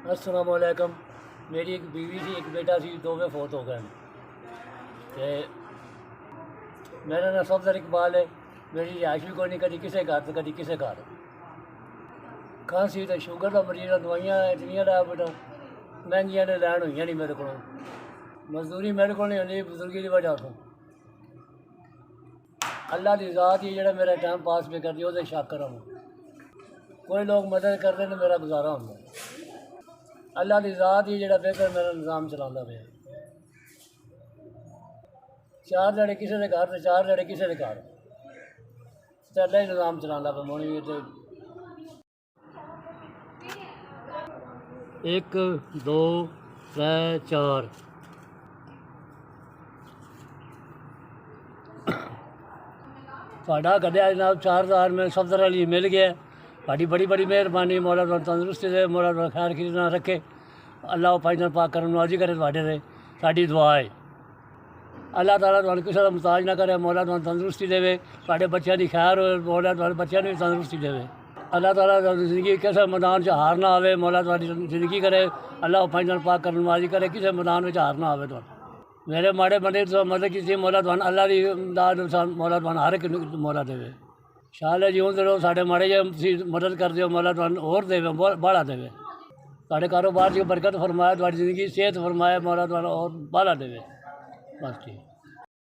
अस्सलाम वालेकुम। मेरी एक बीवी थी, एक बेटा सी, दोवें फौत हो गए। तो मेरा नाम सफदर इकबाल है। मेरी रिहाइश भी कोई नहीं, कभी किसी घर तो कभी किसी घर। खांसी तो शुगर का मरीज, दवाइयाँ इतनियां लै बेटा महंगियां ने लैन हुई नहीं मेरे को। मजदूरी मेरे को नहीं होती बुजुर्गी की वजह तो। अल्लाह की ज़ात ही जो मेरा टाइम पास पे करती है, शक करा कोई लोग मदद करते तो मेरा गुजारा होंगे। अल्लाह की ज़ात ही जो बेहतर मेरा निज़ाम चलाता पे। चार जड़े किसी के घर तो चार जड़े किसी के घर, अल्लाह ही निज़ाम चलाता पे मोनी। एक दो त्रै चार कदे जनाब 4000 में सफदर अली मिल गया। साड़ी बड़ी बड़ी मेहरबानी, मौला तुहानू तंदुरुस्ती दे, मौला तुहानू खैर खीर ना रखे। अल्लाह पाइजन पाक करम नवाजी करे तुहाडे ते, साडी दुआ है। अल्लाह ताला तुहानू किसी का मुताज ना करे, मौला तुहानू तंदुरुस्ती देवे, तुहाडे बच्चों की खैर हो, मौला तुहाडे बच्चों भी तंदुरुस्ती देवे। अल्लाह ताला जिंदगी किसी मैदान च हार ना आवे, मौला तुहाडी जिंदगी करे। अल्लाह पाइजन पाक करम नवाजी करे, किसी मैदान में हार ना आवे। तुहानू मेरे माड़े बंदे तो मदद की मौला तुहानू अल्लाह की इमदाद मौला तुहानू हर एक मौला देवे। शाल है जीवन रहो, साढ़े माड़े जी मदद कर दो, मौला तुहानू होर देवे, बाड़ा देवे। साढ़े कारोबार की बरकत फरमाए, तुहाडी जिंदगी सेहत फरमाए, मौला तुहानू और बाड़ा देवे। बस ठीक।